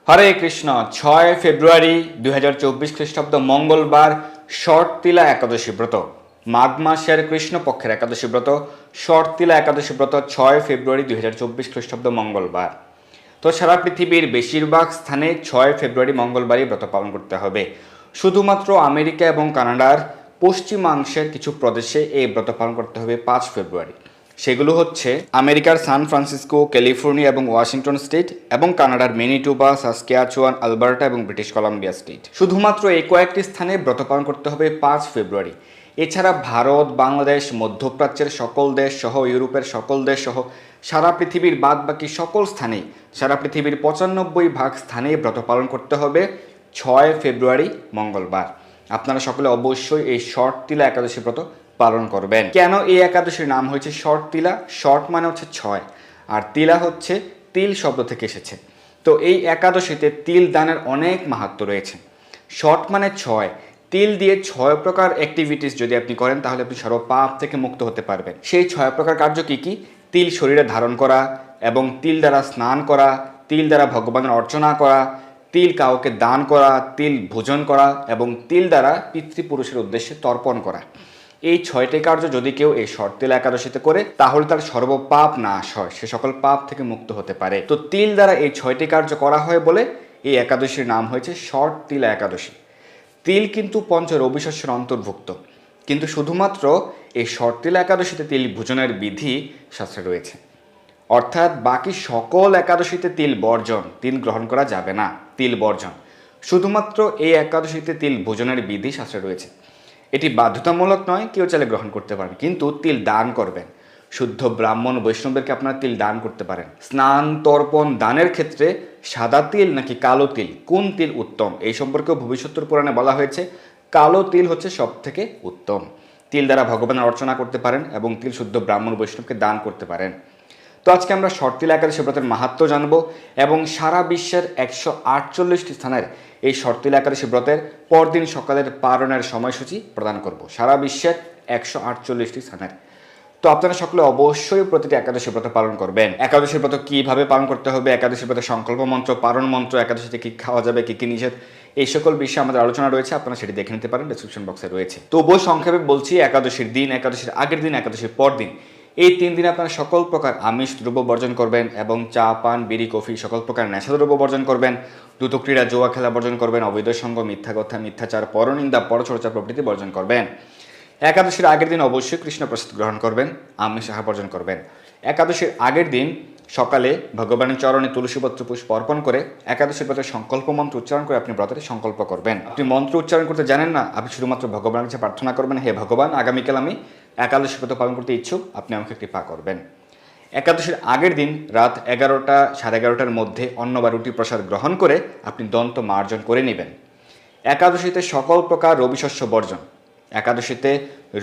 হরে কৃষ্ণ। 6 ফেব্রুয়ারি 2024 খ্রিস্টাব্দ মঙ্গলবার শর্তিলা একাদশী ব্রত, মাঘ মাসের কৃষ্ণপক্ষের একাদশী ব্রত শর্তিলা একাদশী ব্রত 6 ফেব্রুয়ারি 2024 খ্রিস্টাব্দ মঙ্গলবার। তো সারা পৃথিবীর বেশিরভাগ স্থানে 6 ফেব্রুয়ারি মঙ্গলবারই ব্রত পালন করতে হবে। শুধুমাত্র আমেরিকা এবং কানাডার পশ্চিমাংশের কিছু প্রদেশে এই ব্রত পালন করতে হবে 5 ফেব্রুয়ারি। সেগুলো হচ্ছে আমেরিকার সান ফ্রান্সিসকো, ক্যালিফোর্নিয়া এবং ওয়াশিংটন স্টেট, এবং কানাডার ম্যানিটোবা, সাসক্যাচুয়ান, আলবার্টা এবং ব্রিটিশ কলাম্বিয়া স্টেট। শুধুমাত্র এই কয়েকটি স্থানে ব্রত পালন করতে হবে 5 ফেব্রুয়ারি। এছাড়া ভারত, বাংলাদেশ, মধ্যপ্রাচ্যের সকল দেশ সহ ইউরোপের সকল দেশ সহ সারা পৃথিবীর বাদ বাকি সকল স্থানেই, সারা পৃথিবীর 95% স্থানেই ব্রত পালন করতে হবে 6 ফেব্রুয়ারি মঙ্গলবার। আপনারা সকলে অবশ্যই এই শর্তিলা একাদশী ব্রত পালন করবেন। কেন এই একাদশীর নাম হয়েছে শর্তিলা? শর্ট মানে হচ্ছে 6, আর তিলা হচ্ছে তিল শব্দ থেকে এসেছে। তো এই একাদশীতে তিল দানের অনেক মাহাত্ম্য রয়েছে। শর্ট মানে 6, তিল দিয়ে 6 প্রকার অ্যাক্টিভিটিস যদি আপনি করেন তাহলে আপনি সর্বপাপ থেকে মুক্ত হতে পারবেন। সেই 6 প্রকার কার্য কি কি? তিল শরীরে ধারণ করা, এবং তিল দ্বারা স্নান করা, তিল দ্বারা ভগবানের অর্চনা করা, তিল কাউকে দান করা, তিল ভোজন করা, এবং তিল দ্বারা পিতৃপুরুষের উদ্দেশ্যে তর্পণ করা। এই 6টি কার্য যদি কেউ এই শর্তিলা একাদশীতে করে তাহলে তার সর্বপাপ নাশ হয়, সে সকল পাপ থেকে মুক্ত হতে পারে। তো তিল দ্বারা এই 6টি কার্য করা হয় বলে এই একাদশীর নাম হয়েছে শর্তিলা একাদশী। তিল কিন্তু পঞ্চ রবিশস্যের অন্তর্ভুক্ত, কিন্তু শুধুমাত্র এই শর্তিলা একাদশীতে তিল ভোজনের বিধি শাস্ত্রে রয়েছে। অর্থাৎ বাকি সকল একাদশীতে তিল বর্জন, তিল গ্রহণ করা যাবে না, তিল বর্জন। শুধুমাত্র এই একাদশীতে তিল ভোজনের বিধি শাস্ত্রে রয়েছে। এটি বাধ্যতামূলক নয়, কেউ চাইলে গ্রহণ করতে পারেন, কিন্তু তিল দান করবেন। শুদ্ধ ব্রাহ্মণ বৈষ্ণবদেরকে আপনারা তিল দান করতে পারেন। স্নান তর্পণ দানের ক্ষেত্রে সাদা তিল নাকি কালো তিল, কোন তিল উত্তম এই সম্পর্কেও ভবিষ্যৎ পুরাণে বলা হয়েছে। কালো তিল হচ্ছে সব থেকে উত্তম। তিল দ্বারা ভগবানের অর্চনা করতে পারেন এবং তিল শুদ্ধ ব্রাহ্মণ বৈষ্ণবকে দান করতে পারেন। তো আজকে আমরা শর্তিলা একাদশী ব্রতের মাহাত্ম্য জানব এবং সারা বিশ্বের 148টি স্থানের এই শর্তিলা একাদশী ব্রতের পরদিন সকালের পালনের সময়সূচি প্রদান করব, সারা বিশ্বের 148টি স্থানের। তো আপনারা সকলে অবশ্যই প্রতিটি একাদশী ব্রত পালন করবেন। একাদশী ব্রত কিভাবে পালন করতে হবে, একাদশী ব্রতের সংকল্প মন্ত্র, পালন মন্ত্র, একাদশীতে কি খাওয়া যাবে, কি কি নিষেধ, এই সকল বিষয়ে আমাদের আলোচনা রয়েছে। আপনারা সেটি দেখে নিতে পারেন, ডেসক্রিপশন বক্সে রয়েছে। তবুও সংক্ষেপে বলছি, একাদশীর দিন, একাদশীর আগের দিন, একাদশীর পর দিন, এই 3 দিন আপনারা সকল প্রকার আমিষ দ্রব্য বর্জন করবেন এবং চা, পান, বিড়ি, কফি, সকল প্রকার নেশাদ্রব্য বর্জন করবেন। দ্রুত ক্রীড়া, জুয়া খেলা বর্জন করবেন। অবৈধ সঙ্গ, মিথ্যা কথা, মিথ্যাচার, পরনিন্দা, পরচর্চা প্রভৃতি বর্জন করবেন। একাদশীর আগের দিন অবশ্যই কৃষ্ণ প্রসাদ গ্রহণ করবেন, আমিষ আহার বর্জন করবেন। একাদশীর আগের দিন সকালে ভগবানের চরণে তুলসীপত্র পুষ্প অর্পণ করে একাদশীর ব্রতের সংকল্প মন্ত্র উচ্চারণ করে আপনি ব্রতের সংকল্প করবেন। আপনি মন্ত্র উচ্চারণ করতে জানেন না, আপনি শুধুমাত্র ভগবানের কাছে প্রার্থনা করবেন, হে ভগবান, আগামীকাল আমি একাদশী ব্রত পালন করতে ইচ্ছুক, আপনি আমাকে কৃপা করবেন। একাদশীর আগের দিন রাত 11টা সাড়ে 11টার মধ্যে অন্ন বা রুটি প্রসাদ গ্রহণ করে আপনি দন্ত মার্জন করে নেবেন। একাদশীতে সকল প্রকার রবিশস্য বর্জন। একাদশীতে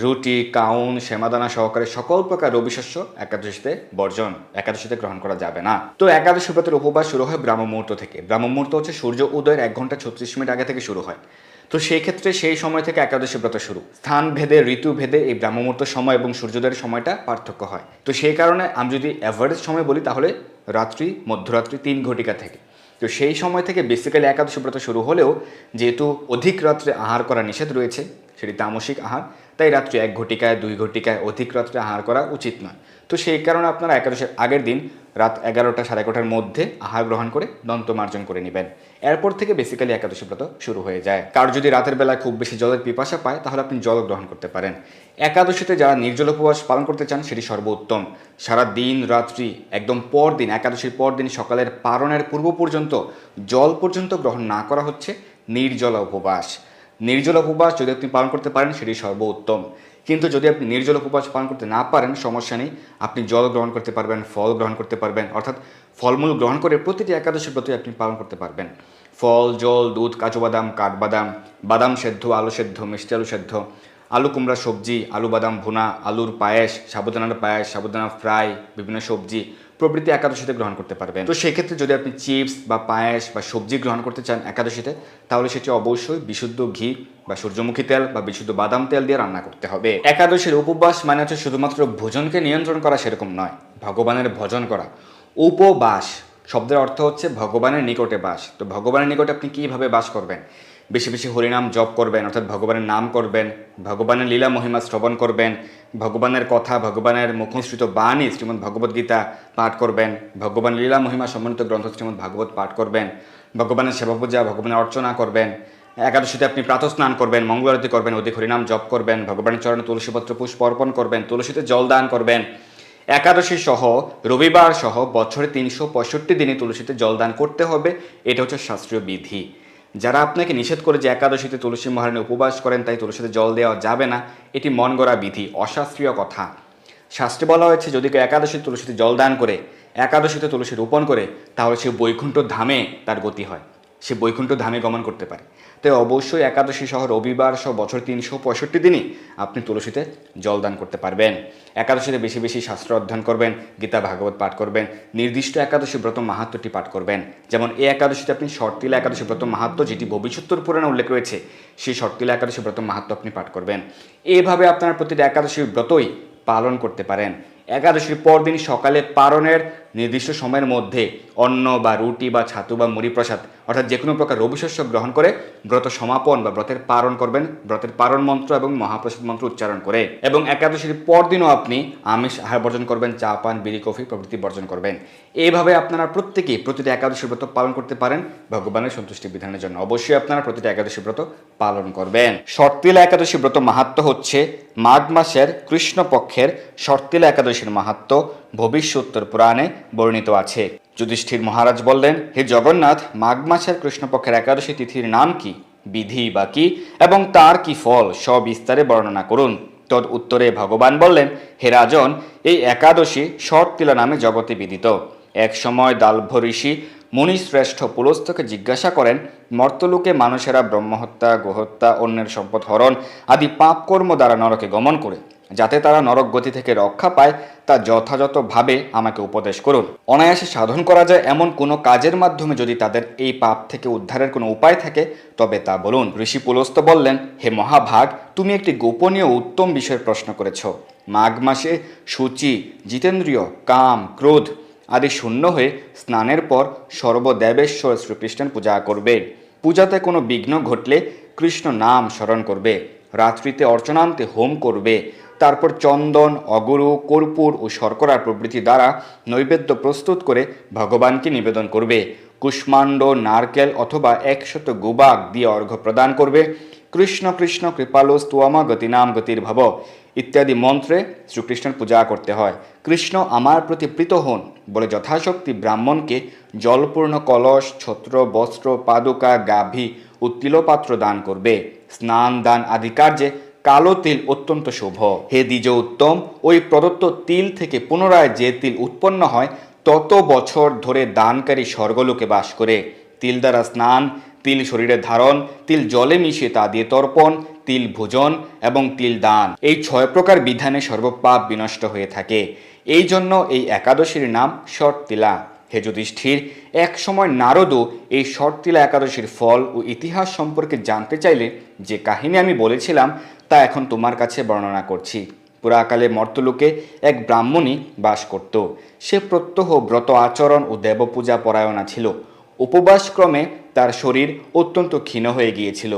রুটি, কাউন, সেমাদানা সহকারে সকল প্রকার রবিশস্য একাদশীতে বর্জন, একাদশীতে গ্রহণ করা যাবে না। তো একাদশী ব্রতের উপবাস শুরু হয় ব্রাহ্ম মুহূর্ত থেকে। ব্রাহ্ম মুহূর্ত হচ্ছে সূর্য উদয়ের 1 ঘন্টা 36 মিনিট আগে থেকে শুরু হয়। তো সেই ক্ষেত্রে সেই সময় থেকে একাদশী ব্রত শুরু। স্থান ভেদে, ঋতু ভেদে এই ব্রাহ্ম মুহূর্ত সময় এবং সূর্যোদয়ের সময়টা পার্থক্য হয়। তো সেই কারণে আমি যদি অ্যাভারেজ সময় বলি তাহলে রাত্রি, মধ্যরাত্রি 3 ঘটিকা থেকে। তো সেই সময় থেকে বেসিক্যালি একাদশী ব্রত শুরু হলেও যেহেতু অধিক রাত্রে আহার করা নিষেধ রয়েছে, সেটি তামসিক আহার, তাই রাত্রি 1 ঘটিকায় 2 ঘটিকায় অধিক রাত্রে আহার করা উচিত নয়। তো সেই কারণে আপনারা একাদশীর আগের দিন রাত 11টা সাড়ে 11টার মধ্যে আহার গ্রহণ করে দন্ত মার্জন করে নেবেন। এরপর থেকে বেসিক্যালি একাদশী ব্রত শুরু হয়ে যায়। কার যদি রাতের বেলায় খুব বেশি জলের পিপাসা পায় তাহলে আপনি জল গ্রহণ করতে পারেন। একাদশীতে যারা নির্জল উপবাস পালন করতে চান সেটি সর্বোত্তম। সারা দিন রাত্রি একদম পরদিন, একাদশীর পরদিন সকালের পারণের পূর্ব পর্যন্ত জল পর্যন্ত গ্রহণ না করা হচ্ছে নির্জলা উপবাস। নির্জল উপবাস যদি আপনি পালন করতে পারেন সেটি সর্বোত্তম। কিন্তু যদি আপনি নির্জল উপবাস পালন করতে না পারেন সমস্যা নেই, আপনি জল গ্রহণ করতে পারবেন, ফল গ্রহণ করতে পারবেন, অর্থাৎ ফলমূল গ্রহণ করে প্রতিটি একাদশীর ব্রত আপনি পালন করতে পারবেন। ফল, জল, দুধ, কাজু বাদাম, কাঠবাদাম, বাদাম সেদ্ধ, আলু সেদ্ধ, মিষ্টি আলু সেদ্ধ, আলু কুমড়া সবজি, আলু বাদাম ভুনা, আলুর পায়েস, সাবুদানার পায়েস, সাবুদানা ফ্রাই, বিভিন্ন সবজি প্রভৃতি একাদশীতে গ্রহণ করতে পারবেন। তো সেক্ষেত্রে যদি আপনি চিপস বা পায়েস বা সবজি গ্রহণ করতে চান একাদশীতে, তাহলে সেটি অবশ্যই বিশুদ্ধ ঘি বা সূর্যমুখী তেল বা বিশুদ্ধ বাদাম তেল দিয়ে রান্না করতে হবে। একাদশীর উপবাস মানে হচ্ছে শুধুমাত্র ভোজনকে নিয়ন্ত্রণ করা সেরকম নয়, ভগবানের ভজন করা। উপবাস শব্দের অর্থ হচ্ছে ভগবানের নিকটে বাস। তো ভগবানের নিকটে আপনি কীভাবে বাস করবেন? বেশি বেশি হরিনাম জপ করবেন, অর্থাৎ ভগবানের নাম করবেন, ভগবানের লীলা মহিমা শ্রবণ করবেন, ভগবানের কথা, ভগবানের মুখনিসৃত বাণী শ্রীমদ্ ভগবদ্গীতা পাঠ করবেন, ভগবানের লীলা মহিমা সম্বন্ধিত গ্রন্থ শ্রীমদ্ ভাগবত পাঠ করবেন, ভগবানের সেবা পূজা, ভগবানের অর্চনা করবেন। একাদশীতে আপনি প্রাতঃ স্নান করবেন, মঙ্গল আরতি করবেন, অধিক হরিনাম জপ করবেন, ভগবানের চরণে তুলসীপত্র পুষ্প অর্পণ করবেন, তুলসীতে জল দান করবেন। একাদশী সহ রবিবার সহ বছরে 365 দিনে তুলসীতে জল দান করতে হবে। এটা হচ্ছে শাস্ত্রীয় বিধি। যারা আপনাকে নিষেধ করে যে একাদশীতে তুলসী মহারানী উপবাস করেন তাই তুলসীতে জল দেওয়া যাবে না, এটি মন গড়া বিধি, অশাস্ত্রীয় কথা। শাস্ত্রে বলা হয়েছে যদি কেউ একাদশী তুলসীতে জল দান করে, একাদশীতে তুলসী রোপণ করে, তাহলে সে বৈকুণ্ঠ ধামে তার গতি হয়, সে বৈকুণ্ঠ ধামে গমন করতে পারে। তাই অবশ্যই একাদশী সহ রবিবার সহ বছর 365 দিনই আপনি তুলসীতে জল দান করতে পারবেন। একাদশীতে বেশি বেশি শাস্ত্র অধ্যয়ন করবেন, গীতা ভাগবত পাঠ করবেন, নির্দিষ্ট একাদশী ব্রত মাহাত্ম্যটি পাঠ করবেন। যেমন এই একাদশীতে আপনি শর্তিলা একাদশী ব্রত মাহাত্ম্য, যেটি ভবিষ্যত্তর পুরাণে উল্লেখ রয়েছে, সেই শর্তিলা একাদশী ব্রত মাহাত্ম্য আপনি পাঠ করবেন। এইভাবে আপনারা প্রতিটা একাদশী ব্রতই পালন করতে পারেন। একাদশীর পরদিন সকালে পারণের নির্দিষ্ট সময়ের মধ্যে অন্ন বা রুটি বা ছাতু বা মুড়ি প্রসাদ অর্থাৎ যে কোনো প্রকার রবিশস্য গ্রহণ করে ব্রত সমাপন বা ব্রতের পারণ করবেন, ব্রতের পারণ মন্ত্র এবং মহাপ্রসাদ মন্ত্র উচ্চারণ করে। এবং একাদশীর পরদিনও আপনি আমিষ আহার বর্জন করবেন, চা পান, বিড়ি কফি প্রভৃতি বর্জন করবেন। এইভাবে আপনারা প্রত্যেকেই প্রতিটা একাদশী ব্রত পালন করতে পারেন ভগবানের সন্তুষ্টি বিধানের জন্য। অবশ্যই আপনারা প্রতিটা একাদশী ব্রত পালন করবেন। শর্তিলা একাদশী ব্রত মাহাত্ম্য হচ্ছে মাঘ মাসের কৃষ্ণপক্ষের শর্তিলা একাদশীর মাহাত্ম্য ভবিষ্যোত্তর পুরাণে বর্ণিত আছে। যুধিষ্ঠির মহারাজ বললেন, হে জগন্নাথ, মাঘ মাসের কৃষ্ণপক্ষের একাদশী তিথির নাম কি, বিধি বা কি এবং তার কি ফল সবিস্তারে বর্ণনা করুন। তদ উত্তরে ভগবান বললেন, হে রাজন, এই একাদশী শর্তিলা নামে জগতে বিদিত। এক সময় দালভ ঋষি মুনিশ্রেষ্ঠ পুলস্তকে জিজ্ঞাসা করেন, মর্তলোকে মানুষেরা ব্রহ্মহত্যা, গোহত্যা, অন্যের সম্পদ হরণ আদি পাপ কর্ম দ্বারা নরকে গমন করে, যাতে তারা নরক গতি থেকে রক্ষা পায় তা যথাযথভাবে আমাকে উপদেশ করুন। অনায়াসে সাধন করা যায় এমন কোনো কাজের মাধ্যমে যদি তাদের এই পাপ থেকে উদ্ধারের কোনো উপায় থাকে তবে তা বলুন। ঋষি পুলস্ত বললেন, হে মহাভাগ, তুমি একটি গোপনীয় উত্তম বিষয়ের প্রশ্ন করেছ। মাঘ মাসে শুচি, জিতেন্দ্রিয়, কাম, ক্রোধ আদি শূন্য হয়ে স্নানের পর সর্বদেবেশ্বর শ্রীকৃষ্ণের পূজা করবে। পূজাতে কোনো বিঘ্ন ঘটলে কৃষ্ণ নাম স্মরণ করবে। রাত্রিতে অর্চনান্তে হোম করবে। তারপর চন্দন, অগুরু, কর্পূর ও শর্করা প্রভৃতি দ্বারা নৈবেদ্য প্রস্তুত করে ভগবানকে নিবেদন করবে। কুষ্মাণ্ড, নারকেল অথবা 100 গুবাক দিয়ে অর্ঘ্য প্রদান করবে। কৃষ্ণ কৃষ্ণ কৃপালো স্তুয়ামা গতিনাম গতির্ভব ইত্যাদি মন্ত্রে শ্রীকৃষ্ণের পূজা করতে হয়। কৃষ্ণ আমার প্রতি প্রীত হন বলে যথাশক্তি ব্রাহ্মণকে জলপূর্ণ কলস, ছত্র, বস্ত্র, পাদুকা, গাভী ও তিলপাত্র দান করবে। স্নান দান আদি কার্যে কালো তিল অত্যন্ত শুভ। হে দ্বিজ উত্তম, ওই প্রদত্ত তিল থেকে পুনরায় যে তিল উৎপন্ন হয় তত বছর ধরে দানকারী স্বর্গলোকে বাস করে। তিল দ্বারা স্নান, তিল শরীরে ধারণ, তিল জলে মিশিয়ে তা দিয়ে তর্পণ, তিল ভোজন এবং তিল দান, এই 6 প্রকার বিধানে সর্বপাপ বিনষ্ট হয়ে থাকে। এই জন্য এই একাদশীর নাম শর্তিলা। হে যুধিষ্ঠির, এক সময় নারদও এই শর্তিলা একাদশীর ফল ও ইতিহাস সম্পর্কে জানতে চাইলে যে কাহিনী আমি বলেছিলাম তা এখন তোমার কাছে বর্ণনা করছি। পুরাকালে মর্তলোকে এক ব্রাহ্মণী বাস করত। সে প্রত্যহ ব্রত আচরণ ও দেবপূজা পরায়ণা ছিল। উপবাসক্রমে তার শরীর অত্যন্ত ক্ষীণ হয়ে গিয়েছিল।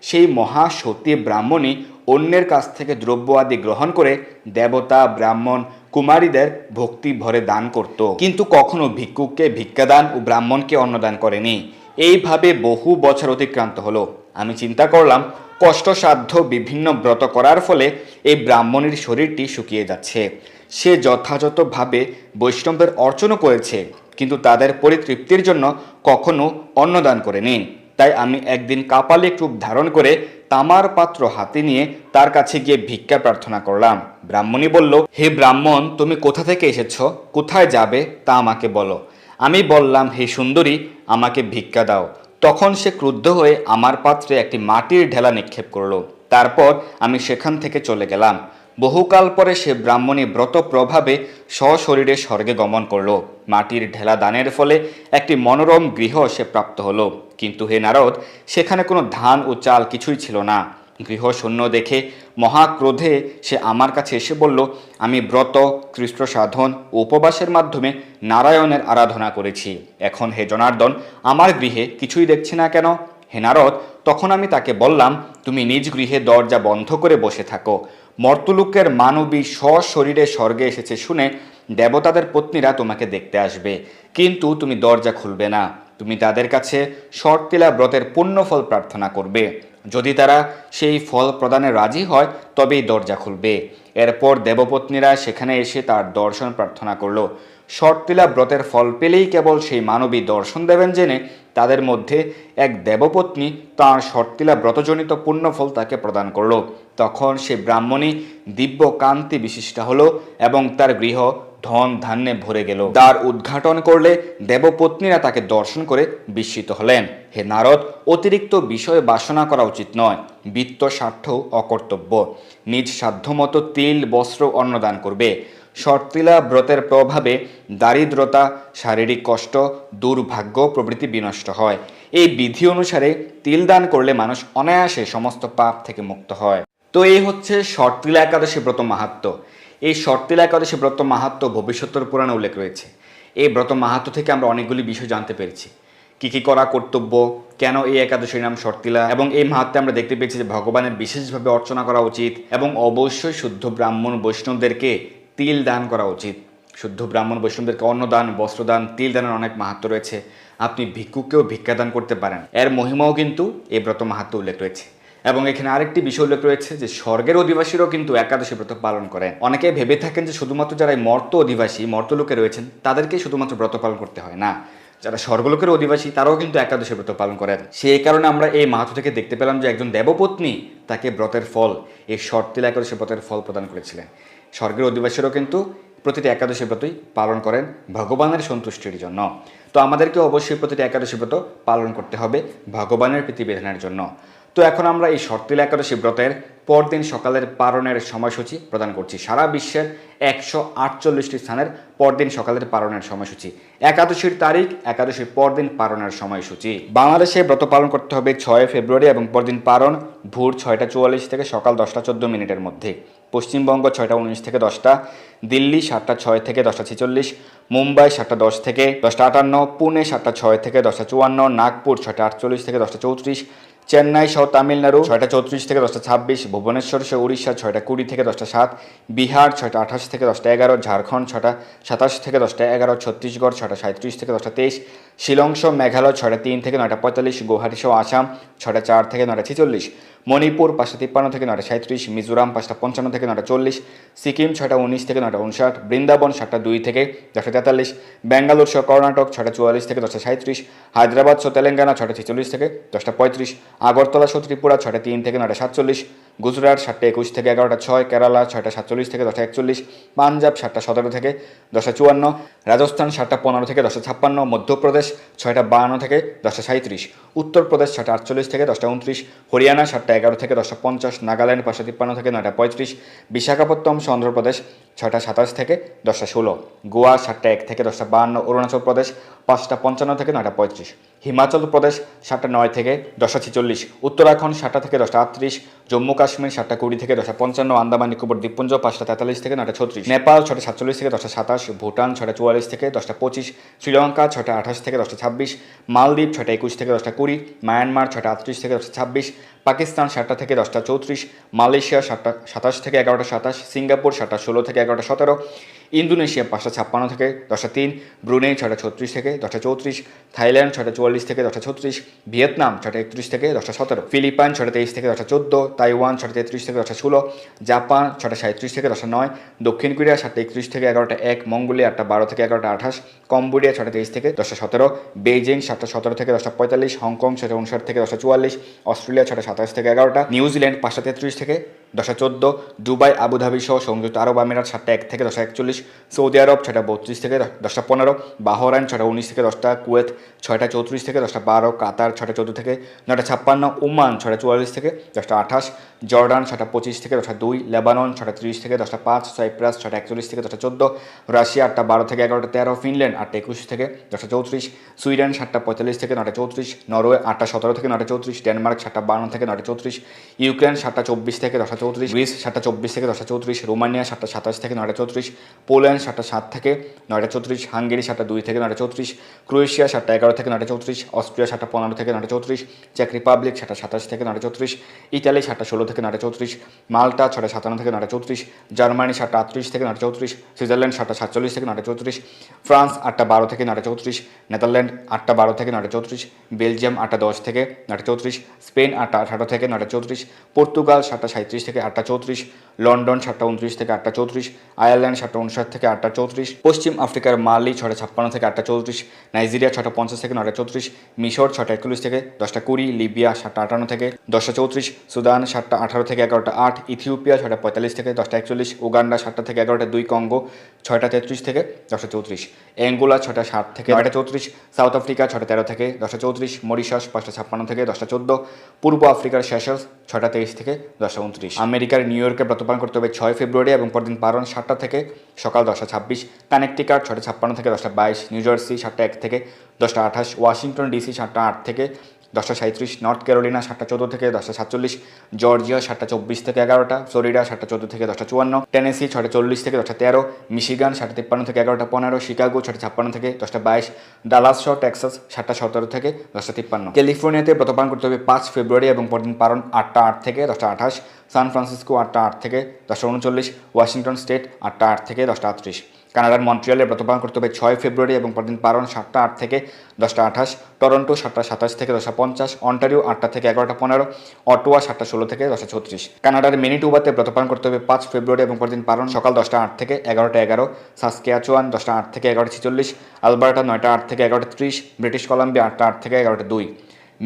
সেই মহাসতী ব্রাহ্মণী অন্যের কাছ থেকে দ্রব্য আদি গ্রহণ করে দেবতা, ব্রাহ্মণ, কুমারীদের ভক্তি ভরে দান করত, কিন্তু কখনো ভিক্ষুককে ভিক্ষাদান ও ব্রাহ্মণকে অন্নদান করেনি। এইভাবে বহু বছর অতিক্রান্ত হলো। আমি চিন্তা করলাম, কষ্টসাধ্য বিভিন্ন ব্রত করার ফলে এই ব্রাহ্মণীর শরীরটি শুকিয়ে যাচ্ছে। সে যথাযথভাবে বৈষ্ণবদের অর্চনা করেছে, কিন্তু তাদের পরিতৃপ্তির জন্য কখনো অন্নদান করেনি। তাই আমি একদিন কাপালিক রূপ ধারণ করে তামার পাত্র হাতে নিয়ে তার কাছে গিয়ে ভিক্ষা প্রার্থনা করলাম। ব্রাহ্মণী বলল, হে ব্রাহ্মণ, তুমি কোথা থেকে এসেছ, কোথায় যাবে তা আমাকে বলো। আমি বললাম, হে সুন্দরী, আমাকে ভিক্ষা দাও। তখন সে ক্রুদ্ধ হয়ে আমার পাত্রে একটি মাটির ঢেলা নিক্ষেপ করলো। তারপর আমি সেখান থেকে চলে গেলাম। বহুকাল পরে সে ব্রাহ্মণী ব্রত প্রভাবে সশরীরে স্বর্গে গমন করলো। মাটির ঢেলা দানের ফলে একটি মনোরম গৃহ সে প্রাপ্ত হলো। কিন্তু হে নারদ, সেখানে কোনো ধান ও চাল কিছুই ছিল না। গৃহশূন্য দেখে মহাক্রোধে সে আমার কাছে এসে বলল, আমি ব্রত, কৃষ্ট সাধন ও উপবাসের মাধ্যমে নারায়ণের আরাধনা করেছি। এখন হে জনার্দন, আমার গৃহে কিছুই দেখছি না কেন? হে নারদ, তখন আমি তাকে বললাম, তুমি নিজ গৃহে দরজা বন্ধ করে বসে থাকো। মর্তলোকের মানবী সশরীরে স্বর্গে এসেছে শুনে দেবতাদের পত্নীরা তোমাকে দেখতে আসবে, কিন্তু তুমি দরজা খুলবে না। তুমি তাদের কাছে শর্তিলা ব্রতের পুণ্যফল প্রার্থনা করবে। যদি তারা সেই ফল প্রদানে রাজি হয় তবেই দরজা খুলবে। এরপর দেবপত্নীরা সেখানে এসে তার দর্শন প্রার্থনা করল। শর্তিলা ব্রতের ফল পেলেই কেবল সেই মানবী দর্শন দেবেন জেনে তাদের মধ্যে এক দেবপত্নী তাঁর শর্তিলা ব্রতজনিত পুণ্যফল তাকে প্রদান করল। তখন সে ব্রাহ্মণী দিব্য কান্তি বিশিষ্টা হলো এবং তার গৃহ ধন ধান্যে ভরে গেল। দ্বার উদ্ঘাটন করলে দেবপত্নীরা তাকে দর্শন করে বিস্মিত হলেন। হে নারদ, অতিরিক্ত বিষয়ে বাসনা করা উচিত নয়। বিত্ত স্বার্থ অকর্তব্য। নিজ সাধ্যমতো তিল, বস্ত্র, অন্নদান করবে। শর্তিলা ব্রতের প্রভাবে দারিদ্রতা, শারীরিক কষ্ট, দুর্ভাগ্য প্রভৃতি বিনষ্ট হয়। এই বিধি অনুসারে তিল দান করলে মানুষ অনায়াসে সমস্ত পাপ থেকে মুক্ত হয়। তো এই হচ্ছে শর্তিলা একাদশী ব্রত মাহাত্ম্য। এই শর্তিলা একাদশী ব্রত মাহাত্ম্য ভবিষ্যতের পুরাণে উল্লেখ রয়েছে। এই ব্রত মাহাত্ম্য থেকে আমরা অনেকগুলি বিষয় জানতে পেরেছি। কি কি করা কর্তব্য, কেন এই একাদশীর নাম শর্তিলা, এবং এই মাহাত্ম্যে আমরা দেখতে পেয়েছি যে ভগবানের বিশেষভাবে অর্চনা করা উচিত এবং অবশ্যই শুদ্ধ ব্রাহ্মণ বৈষ্ণবদেরকে তিল দান করা উচিত। শুদ্ধ ব্রাহ্মণ বৈষ্ণবদেরকে অন্নদান, বস্ত্রদান, তিল দানের অনেক মাহাত্ম্য রয়েছে। আপনি ভিক্ষুককেও ভিক্ষাদান করতে পারেন। এর মহিমাও কিন্তু এই ব্রত মাহাত্ম্য উল্লেখ রয়েছে। এবং এখানে আরেকটি বিষয় উল্লেখ রয়েছে যে স্বর্গের অধিবাসীরাও কিন্তু একাদশী ব্রত পালন করেন। অনেকে ভেবে থাকেন যে শুধুমাত্র যারা মর্ত অধিবাসী, মর্তলোকে রয়েছেন তাদেরকেই শুধুমাত্র ব্রত পালন করতে হয়। না, যারা স্বর্গলোকের অধিবাসী তারাও কিন্তু একাদশী ব্রত পালন করেন। সেই কারণে আমরা এই মাহাত্ম্য থেকে দেখতে পেলাম যে একজন দেবপত্নী তাকে ব্রতের ফল, এই শর্তিলা একাদশী ব্রতের ফল প্রদান করেছিলেন। স্বর্গের অধিবাসীরাও কিন্তু প্রতিটি একাদশী ব্রতই পালন করেন ভগবানের সন্তুষ্টির জন্য। তো আমাদেরকে অবশ্যই প্রতিটি একাদশী ব্রত পালন করতে হবে ভগবানের প্রীতিবিধানের জন্য। তো এখন আমরা এই শর্তিলা একাদশী ব্রতের পরদিন সকালের পারণের সময়সূচি প্রদান করছি। সারা বিশ্বের 148টি স্থানের পরদিন সকালের পারণের সময়সূচি, একাদশীর তারিখ, একাদশীর পরদিন পারণের সময়সূচি। বাংলাদেশে ব্রত পালন করতে হবে 6 ফেব্রুয়ারি এবং পরদিন পারণ ভোর 6টা 44 থেকে সকাল 10টা 14 মধ্যে। পশ্চিমবঙ্গ 6টা 19 থেকে 10টা, দিল্লি 7টা 6 থেকে 10টা 46, মুম্বাই 7টা 10 থেকে 10টা 58, পুনে 7টা 6 থেকে 10টা 54, নাগপুর 6টা 48 থেকে 10টা 34, চেন্নাই সহ তামিলনাড়ু 6টা 34 থেকে 10টা 26, ভুবনেশ্বর সহ উড়িষ্যা 6টা 20 থেকে 10টা 7, বিহার 6টা 28 থেকে 10টা 11, ঝাড়খণ্ড 6টা 27 থেকে 10টা 11, ছত্তিশগড় 6টা 37 থেকে 10টা 23, শিলং সহ মেঘালয় 6টা 3 থেকে 9টা 45, গুয়াহাটি সহ আসাম 6টা 4 থেকে 9টা 46, মণিপুর 5টা 53 থেকে 9টা 37, মিজোরাম 5টা 55 থেকে 9টা 40, সিকিম 6টা 19 থেকে 9টা 59, বৃন্দাবন 7টা 2 থেকে 10টা 43, ব্যাঙ্গালোর সহ কর্ণাটক 6টা 44 থেকে 10টা 37, হায়দ্রাবাদ সহ তেলেঙ্গানা 6টা 46 থেকে 10টা 35, আগরতলা সহ ত্রিপুরা 6টা 3 থেকে 9টা 47, গুজরাট 7টা 21 থেকে 11টা 6, কেরালা 6টা 47 থেকে 10টা 41, পাঞ্জাব 7টা 17 থেকে 10টা 54, রাজস্থান 7টা 15 থেকে 10টা 56, মধ্যপ্রদেশ 6টা 52 থেকে 10টা 37, উত্তরপ্রদেশ 6টা 48 থেকে 10টা 29, হরিয়ানা 7টা 11 থেকে 10টা 50, নাগাল্যান্ড 5টা 53 থেকে 9টা 35, বিশাখাপত্তনম অন্ধ্রপ্রদেশ 6টা 27 থেকে 10টা 16, গোয়া 7টা 1 থেকে 10টা 52, অরুণাচল প্রদেশ 5টা 55 থেকে 9টা 35, হিমাচল প্রদেশ 7টা 9 থেকে 10টা 46, উত্তরাখণ্ড 7টা থেকে 10টা 38, জম্মু কাশ্মীর 7টা 20 থেকে 10টা 55, আন্দামান নিকোবর দ্বীপপুঞ্জ 5টা 43 থেকে 9টা 36, নেপাল 6টা 47 থেকে 10টা 27, ভুটান 6টা 44 থেকে 10টা 25, শ্রীলঙ্কা 6টা 28 থেকে 10টা 26, মালদ্বীপ 6টা 21 থেকে 10টা 20, মায়ানমার 6টা 38 থেকে 10টা 26, পাকিস্তান 7টা থেকে 10টা 34, মালয়েশিয়া 7টা 27 থেকে 11টা 27, সিঙ্গাপুর 7টা 16 থেকে 11টা 17, ইন্দোনেশিয়া 5টা 56 থেকে 10টা 3, ব্রুনেই 6টা 36 থেকে 10টা 34, থাইল্যান্ড 6টা 44 থেকে 10টা 36, ভিয়েতনাম 6টা 31 থেকে 10টা 17, ফিলিপাইন 6টা 23 থেকে 10টা 14, তাইওয়ান 6টা 33 থেকে 10টা 16, জাপান 6টা 37 থেকে 10টা 9, দক্ষিণ কোরিয়া 7টা 31 থেকে 11টা 1, মঙ্গোলিয়া 8টা 12 থেকে 11টা 28, কম্বোডিয়া 6টা 23 থেকে 10টা 17, বেইজিং 7টা 17 থেকে 10টা 45, হংকং 6টা 59 থেকে 10টা 44, অস্ট্রেলিয়া 6টা 27 থেকে 11টা, নিউজিল্যান্ড 5টা 33 থেকে 10:14, দুবাই আবুধাবি সহ সংযুক্ত আরব আমিরাত 7:01 থেকে 10:41, সৌদি আরব 6:32 থেকে 10:15, বাহরাইন 6:19 থেকে 10টা, কুয়েত 6:34 থেকে 10:12, কাতার 6:14 থেকে 9:56, ওমান 6:44 থেকে 10:28, জর্ডান 6:25 থেকে 10:02, লেবানন 6:30 থেকে 10:05, সাইপ্রাস 6:41 থেকে 10:14, রাশিয়া 8:12 থেকে 11:13, ফিনল্যান্ড 8:21 থেকে 10:34, সুইডেন 7:45 থেকে 9:34, নরওয়ে 8:17 থেকে 9:34, ডেনমার্ক 7:52 থেকে 9:34, ইউক্রেন 7:24 থেকে 10:34, গ্রিস 7:24 থেকে 10:34, রোমানিয়া 7:27 থেকে 9:34, পোল্যান্ড 7:07 থেকে 9:34, হাঙ্গেরি 7:02 থেকে 9:34, ক্রোয়েশিয়া 7:11 থেকে 9:34, অস্ট্রিয়া 7:15 থেকে 9:34, চেক রিপাবলিক 7:27 থেকে 9:34, ইতালি 7:16 থেকে 9:34, মাল্টা 6:57 থেকে 9:34, জার্মানি 7:38 থেকে 9:34, সুইজারল্যান্ড 7:47 থেকে 9:34, ফ্রান্স 8:12 থেকে 9:34, নেদারল্যান্ড 8:12 থেকে 9:34, বেলজিয়াম 8:10 থেকে 9:34, স্পেন 8:18 থেকে 9:34, পর্তুগাল 7:37 থেকে 8:34, লন্ডন 7:29 থেকে 8:34, আয়ারল্যান্ড 7:59 থেকে 8:34, পশ্চিম আফ্রিকার মালি 6:56 থেকে 8:34, নাইজেরিয়া 6:50 থেকে 9:34, মিশর 6:41 থেকে 10:20, লিবিয়া 7:58 থেকে 10:34, সুদান 7:18 থেকে 11:08, ইথিওপিয়া 6:45 থেকে 10:41, উগান্ডা 7টা থেকে 11:02, কঙ্গো 6:33 থেকে 10:34, অ্যাঙ্গোলা 6:07 থেকে 9:34, সাউথ আফ্রিকা 6:13 থেকে 10:34, মরিশাস 5:56 থেকে 10:14, পূর্ব আফ্রিকার সেশেলস 6:23 থেকে 10:29, আমেরিকার নিউ ইয়র্কে প্রত্যর্পণ করতে হবে 6 ফেব্রুয়ারি এবং পরদিন পারন 7টা থেকে সকাল 10:26, কানেকটিকাট 6:56 থেকে 10:22, নিউ জার্সি 7:01 থেকে 10:28, ওয়াশিংটন ডিসি 7:08 থেকে 10:37, নর্থ ক্যারোলিনা 7:14 থেকে 10:47, জর্জিয়া 7:24 থেকে 11টা, ফ্লোরিডা 7:14 থেকে 10:54, টেনেসি 6:40 থেকে 10:13, মিশিগান 7:53 থেকে 11:15, শিকাগো 6:56 থেকে 10:22, ডালাস সহ টেক্সাস 7:17 থেকে 10:53, ক্যালিফোর্নিয়াতে প্রত্যর্পণ করতে হবে 5 ফেব্রুয়ারি এবং পরদিন পারন 8:08 থেকে 10:28, সান ফ্রান্সিসকো 8:08 থেকে 10:39, ওয়াশিংটন স্টেট 8:08 থেকে 10:38, কানাডার মন্ট্রিয়ালে প্রত্যর্পণ করতে হবে 6 ফেব্রুয়ারি এবং পরদিন পারন 7:08 থেকে 10:28, টরন্টো 7:27 থেকে 10:50, অন্টারিও 8টা থেকে 11:15, অটোয়া 7:16 থেকে 10:36, কানাডার ম্যানিটোবাতে প্রত্যর্পণ করতে হবে 5 ফেব্রুয়ারি এবং পরদিন পারন সকাল 10:08 থেকে 11:11, সাসক্যাচুয়ান 10:08 থেকে 11:46, আলবার্টা 9:08 থেকে 11:30, ব্রিটিশ কলাম্বিয়া 8:08 থেকে 11:02,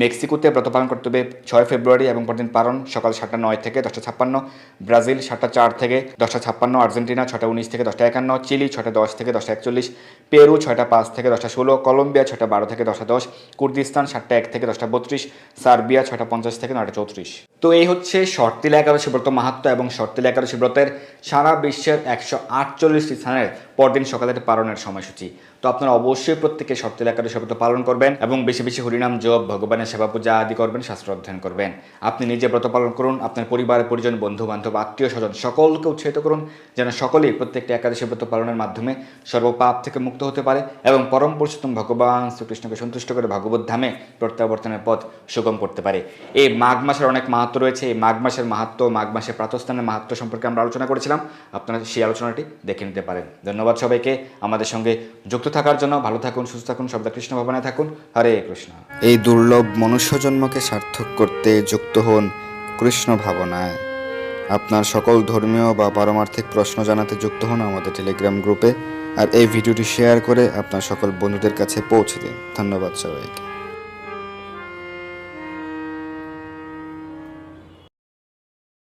মেক্সিকোতে প্রত্যর্পণ করতে হবে 6 ফেব্রুয়ারি এবং পরদিন পারন সকাল 7:09 থেকে 10:56, ব্রাজিল 7:04 থেকে 10:56, আর্জেন্টিনা 6:19 থেকে 10:51, চিলি 6:10 থেকে 10:41, পেরু 6:05 থেকে 10:16, কলম্বিয়া 6:12 থেকে 10:10, কুর্দিস্তান 7:01 থেকে 10:32, সার্বিয়া 6:50 থেকে 9:34। তো এই হচ্ছে শর্তিলা একাদশী ব্রত মাহাত্ম্য এবং শর্তিলা একাদশী ব্রতের সারা বিশ্বের 148টি স্থানের পরদিন সকালের পালনের সময়সূচি। তো আপনারা অবশ্যই প্রত্যেকে শর্তিলা একাদশী ব্রত পালন করবেন এবং বেশি বেশি হরিনাম জপ, ভগবানের সেবা পূজা আদি করবেন, শাস্ত্র অধ্যয়ন করবেন। আপনি নিজে ব্রত পালন করুন, আপনার পরিবার পরিজন, বন্ধু বান্ধব, আত্মীয় স্বজন সকলকে উৎসাহিত করুন যেন সকলেই প্রত্যেকটি একাদশী ব্রত পালনের মাধ্যমে সর্বপাপ থেকে মুক্ত হতে পারে এবং পরম পুরুষোত্তম ভগবান শ্রীকৃষ্ণকে সন্তুষ্ট করে ভগবত ধামে প্রত্যাবর্তনের পথ সুগম করতে পারে। এই মাঘ মাসের অনেক মাহাত্ম্য রয়েছে। এই মাঘ মাসের মাহাত্ম্য, মাঘ মাসের প্রাতঃস্থানের মাহাত্ম্য সম্পর্কে আমরা আলোচনা করেছিলাম, আপনারা সেই আলোচনাটি দেখে নিতে পারেন। ধন্যবাদ সবাইকে আমাদের সঙ্গে যুক্ত থাকার জন্য। ভালো থাকুন, সুস্থ থাকুন, সর্বদা কৃষ্ণ ভাবনায় থাকুন। হরে কৃষ্ণ। এই দুর্লভ মনুষ্য জন্মকে সার্থক করতে যুক্ত হন কৃষ্ণ ভাবনায়। আপনার সকল ধর্মীয় বা পারমার্থিক প্রশ্ন জানাতে যুক্ত হন আমাদের টেলিগ্রাম গ্রুপে, আর এই ভিডিওটি শেয়ার করে আপনার সকল বন্ধুদের কাছে পৌঁছে দিন। ধন্যবাদ সবাইকে।